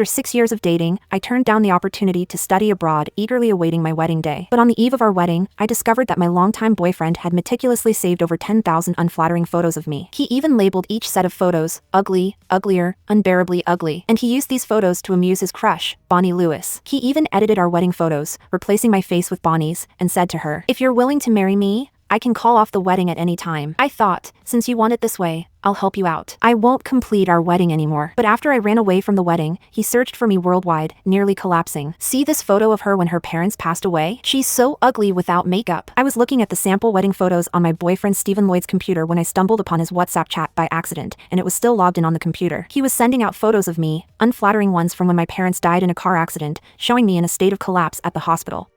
After 6 years of dating, I turned down the opportunity to study abroad, eagerly awaiting my wedding day. But on the eve of our wedding, I discovered that my longtime boyfriend had meticulously saved over 10,000 unflattering photos of me. He even labeled each set of photos, ugly, uglier, unbearably ugly, and he used these photos to amuse his crush, Lewis. He even edited our wedding photos, replacing my face with Bonnie's, and said to her, "If you're willing to marry me, I can call off the wedding at any time." I thought, since you want it this way, I'll help you out. I won't complete our wedding anymore. But after I ran away from the wedding, he searched for me worldwide, nearly collapsing. See this photo of her when her parents passed away? She's so ugly without makeup. I was looking at the sample wedding photos on my boyfriend Stephen Lloyd's computer when I stumbled upon his WhatsApp chat by accident, and it was still logged in on the computer. He was sending out photos of me, unflattering ones from when my parents died in a car accident, showing me in a state of collapse at the hospital.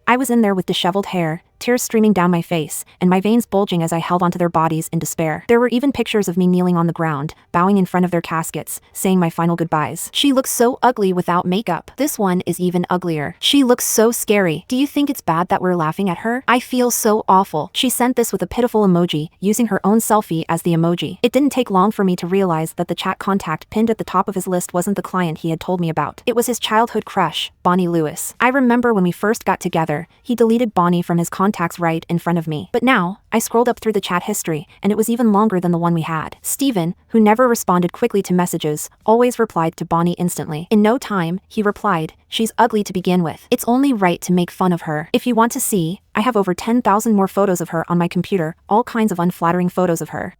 I was in there with disheveled hair, tears streaming down my face, and my veins bulging as I held onto their bodies in despair. There were even pictures of me kneeling on the ground, bowing in front of their caskets, saying my final goodbyes. She looks so ugly without makeup. This one is even uglier. She looks so scary. Do you think it's bad that we're laughing at her? I feel so awful. She sent this with a pitiful emoji, using her own selfie as the emoji. It didn't take long for me to realize that the chat contact pinned at the top of his list wasn't the client he had told me about. It was his childhood crush, Lewis. I remember when we first got together, he deleted Bonnie from his contacts right in front of me. But now, I scrolled up through the chat history, and it was even longer than the one we had. Stephen, who never responded quickly to messages, always replied to Bonnie instantly. In no time, he replied, "She's ugly to begin with. It's only right to make fun of her. If you want to see, I have over 10,000 more photos of her on my computer, all kinds of unflattering photos of her.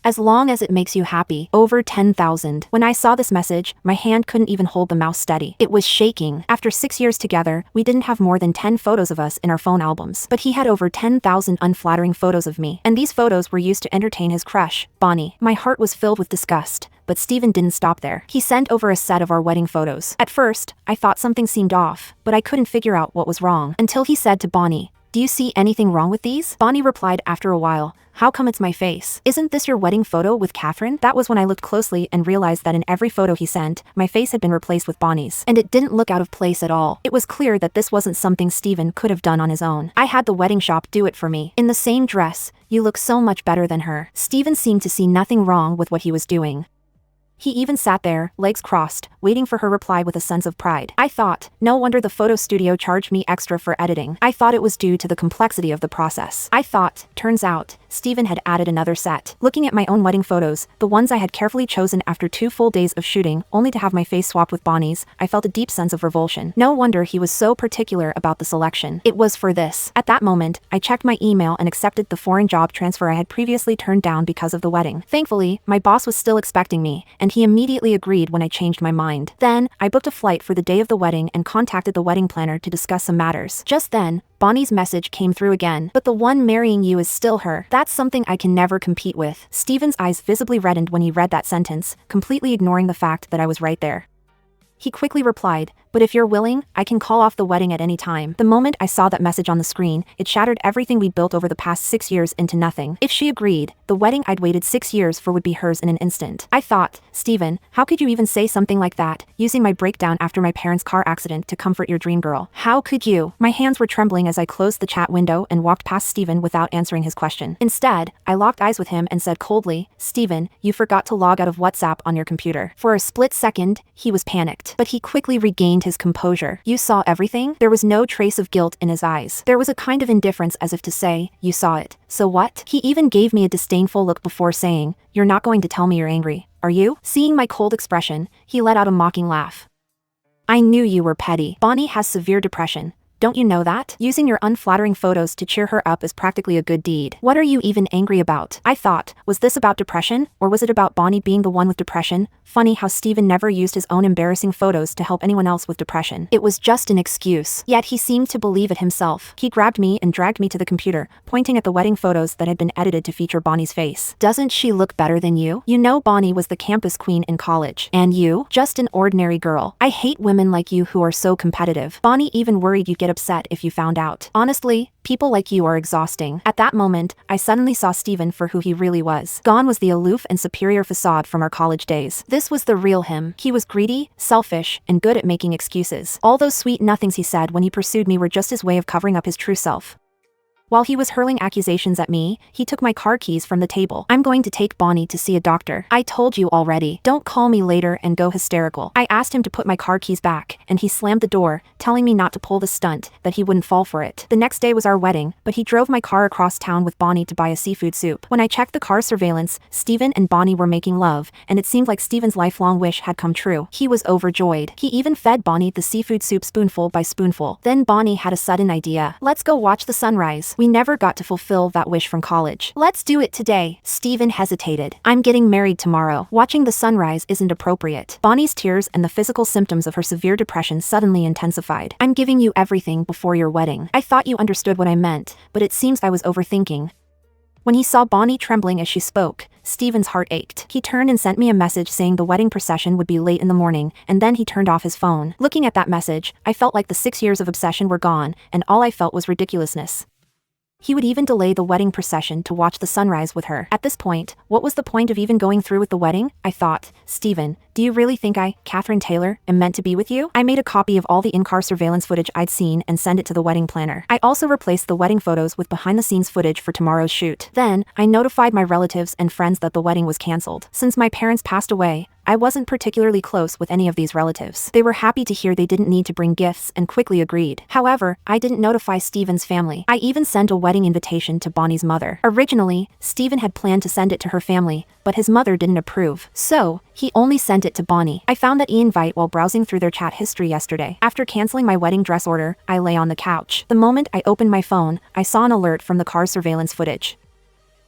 As long as it makes you happy." Over 10,000. When I saw this message, my hand couldn't even hold the mouse steady. It was shaking. After 6 years together, we didn't have more than 10 photos of us in our phone albums. But he had over 10,000 unflattering photos of me. And these photos were used to entertain his crush, Bonnie. My heart was filled with disgust. But Stephen didn't stop there. He sent over a set of our wedding photos. At first, I thought something seemed off, but I couldn't figure out what was wrong. Until he said to Bonnie, "Do you see anything wrong with these?" Bonnie replied after a while, "How come it's my face? Isn't this your wedding photo with Catherine?" That was when I looked closely and realized that in every photo he sent, my face had been replaced with Bonnie's. And it didn't look out of place at all. It was clear that this wasn't something Stephen could have done on his own. I had the wedding shop do it for me. "In the same dress, you look so much better than her." Stephen seemed to see nothing wrong with what he was doing. He even sat there, legs crossed, waiting for her reply with a sense of pride. I thought, no wonder the photo studio charged me extra for editing. I thought it was due to the complexity of the process. Turns out, Stephen had added another set. Looking at my own wedding photos, the ones I had carefully chosen after 2 full days of shooting, only to have my face swapped with Bonnie's, I felt a deep sense of revulsion. No wonder he was so particular about the selection. It was for this. At that moment, I checked my email and accepted the foreign job transfer I had previously turned down because of the wedding. Thankfully, my boss was still expecting me, and he immediately agreed when I changed my mind. Then, I booked a flight for the day of the wedding and contacted the wedding planner to discuss some matters. Just then, Bonnie's message came through again. "But the one marrying you is still her. That's something I can never compete with." Stephen's eyes visibly reddened when he read that sentence, completely ignoring the fact that I was right there. He quickly replied, "But if you're willing, I can call off the wedding at any time." The moment I saw that message on the screen, it shattered everything we'd built over the past 6 years into nothing. If she agreed, the wedding I'd waited 6 years for would be hers in an instant. I thought, "Stephen, how could you even say something like that, using my breakdown after my parents' car accident to comfort your dream girl? How could you?" My hands were trembling as I closed the chat window and walked past Stephen without answering his question. Instead, I locked eyes with him and said coldly, "Stephen, you forgot to log out of WhatsApp on your computer." For a split second, he was panicked. But he quickly regained his composure. "You saw everything?" There was no trace of guilt in his eyes. There was a kind of indifference, as if to say, "You saw it. So what?" He even gave me a disdainful look before saying, "You're not going to tell me you're angry, are you?" Seeing my cold expression, he let out a mocking laugh. "I knew you were petty. Bonnie has severe depression. Don't you know that? Using your unflattering photos to cheer her up is practically a good deed. What are you even angry about?" I thought, was this about depression, or was it about Bonnie being the one with depression? Funny how Stephen never used his own embarrassing photos to help anyone else with depression. It was just an excuse. Yet he seemed to believe it himself. He grabbed me and dragged me to the computer, pointing at the wedding photos that had been edited to feature Bonnie's face. "Doesn't she look better than you? You know Bonnie was the campus queen in college. And you? Just an ordinary girl. I hate women like you who are so competitive. Bonnie even worried you'd get upset if you found out. Honestly, people like you are exhausting." At that moment, I suddenly saw Stephen for who he really was. Gone was the aloof and superior facade from our college days. This was the real him. He was greedy, selfish, and good at making excuses. All those sweet nothings he said when he pursued me were just his way of covering up his true self. While he was hurling accusations at me, he took my car keys from the table. I'm going to take Bonnie to see a doctor. I told you already. Don't call me later and go hysterical. I asked him to put my car keys back, and he slammed the door, telling me not to pull the stunt, that he wouldn't fall for it. The next day was our wedding, but he drove my car across town with Bonnie to buy a seafood soup. When I checked the car surveillance, Steven and Bonnie were making love, and it seemed like Steven's lifelong wish had come true. He was overjoyed. He even fed Bonnie the seafood soup spoonful by spoonful. Then Bonnie had a sudden idea. Let's go watch the sunrise. We never got to fulfill that wish from college. Let's do it today. Steven hesitated. I'm getting married tomorrow. Watching the sunrise isn't appropriate. Bonnie's tears and the physical symptoms of her severe depression suddenly intensified. I'm giving you everything before your wedding. I thought you understood what I meant, but it seems I was overthinking. When he saw Bonnie trembling as she spoke, Steven's heart ached. He turned and sent me a message saying the wedding procession would be late in the morning, and then he turned off his phone. Looking at that message, I felt like the 6 years of obsession were gone, and all I felt was ridiculousness. He would even delay the wedding procession to watch the sunrise with her. At this point, what was the point of even going through with the wedding? I thought. Steven, do you really think I, Catherine Taylor, am meant to be with you? I made a copy of all the in-car surveillance footage I'd seen and sent it to the wedding planner. I also replaced the wedding photos with behind-the-scenes footage for tomorrow's shoot. Then, I notified my relatives and friends that the wedding was canceled. Since my parents passed away, I wasn't particularly close with any of these relatives. They were happy to hear they didn't need to bring gifts and quickly agreed. However, I didn't notify Steven's family. I even sent a wedding invitation to Bonnie's mother. Originally, Steven had planned to send it to her family, but his mother didn't approve. So, he only sent it to Bonnie. I found that e-invite while browsing through their chat history yesterday. After canceling my wedding dress order, I lay on the couch. The moment I opened my phone, I saw an alert from the car surveillance footage.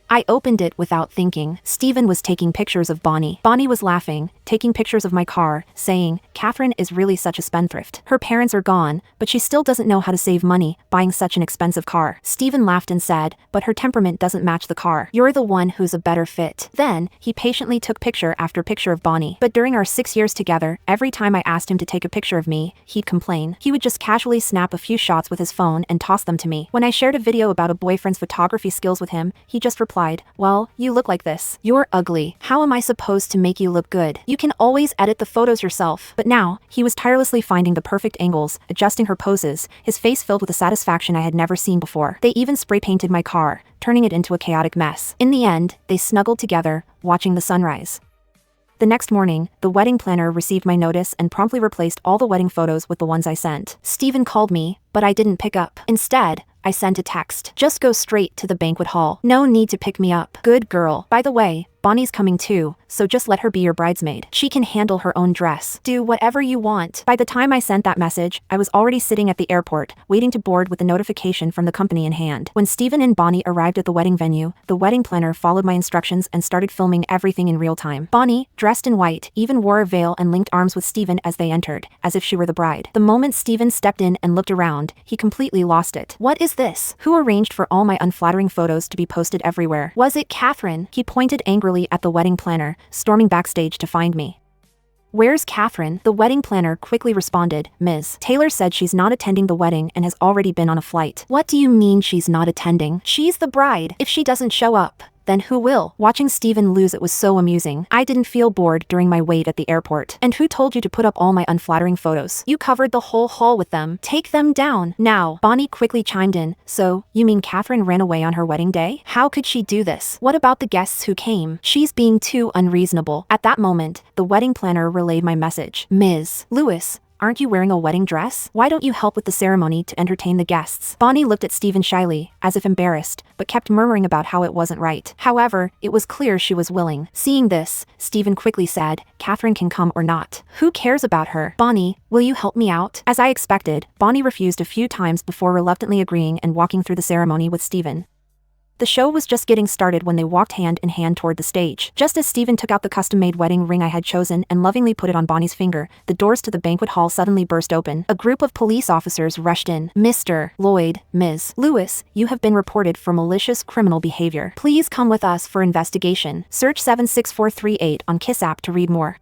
I opened it without thinking. Steven was taking pictures of Bonnie. Bonnie was laughing, taking pictures of my car, saying, Catherine is really such a spendthrift. Her parents are gone, but she still doesn't know how to save money, buying such an expensive car. Steven laughed and said, but her temperament doesn't match the car. You're the one who's a better fit. Then, he patiently took picture after picture of Bonnie. But during our 6 years together, every time I asked him to take a picture of me, he'd complain. He would just casually snap a few shots with his phone and toss them to me. When I shared a video about a boyfriend's photography skills with him, he just replied, well, you look like this. You're ugly. How am I supposed to make you look good? You can always edit the photos yourself. But now, he was tirelessly finding the perfect angles, adjusting her poses, his face filled with a satisfaction I had never seen before. They even spray painted my car, turning it into a chaotic mess. In the end, they snuggled together, watching the sunrise. The next morning, the wedding planner received my notice and promptly replaced all the wedding photos with the ones I sent. Steven called me, but I didn't pick up. Instead, I sent a text. Just go straight to the banquet hall. No need to pick me up. Good girl. By the way, Bonnie's coming too, so just let her be your bridesmaid. She can handle her own dress. Do whatever you want. By the time I sent that message, I was already sitting at the airport, waiting to board with the notification from the company in hand. When Steven and Bonnie arrived at the wedding venue, the wedding planner followed my instructions and started filming everything in real time. Bonnie, dressed in white, even wore a veil and linked arms with Steven as they entered, as if she were the bride. The moment Steven stepped in and looked around, he completely lost it. What is this? Who arranged for all my unflattering photos to be posted everywhere? Was it Catherine? He pointed angrily at the wedding planner, storming backstage to find me. Where's Catherine? The wedding planner quickly responded, Ms. Taylor said she's not attending the wedding and has already been on a flight. What do you mean she's not attending? She's the bride. If she doesn't show up, then who will? Watching Steven lose it was so amusing. I didn't feel bored during my wait at the airport. And who told you to put up all my unflattering photos? You covered the whole hall with them. Take them down. Now, Bonnie quickly chimed in. So, you mean Catherine ran away on her wedding day? How could she do this? What about the guests who came? She's being too unreasonable. At that moment, the wedding planner relayed my message. Ms. Lewis, aren't you wearing a wedding dress? Why don't you help with the ceremony to entertain the guests? Bonnie looked at Steven shyly, as if embarrassed, but kept murmuring about how it wasn't right. However, it was clear she was willing. Seeing this, Steven quickly said, Catherine can come or not. Who cares about her? Bonnie, will you help me out? As I expected, Bonnie refused a few times before reluctantly agreeing and walking through the ceremony with Steven. The show was just getting started when they walked hand in hand toward the stage. Just as Steven took out the custom-made wedding ring I had chosen and lovingly put it on Bonnie's finger, the doors to the banquet hall suddenly burst open. A group of police officers rushed in. Mr. Lloyd, Ms. Lewis, you have been reported for malicious criminal behavior. Please come with us for investigation. Search 76438 on Kiss app to read more.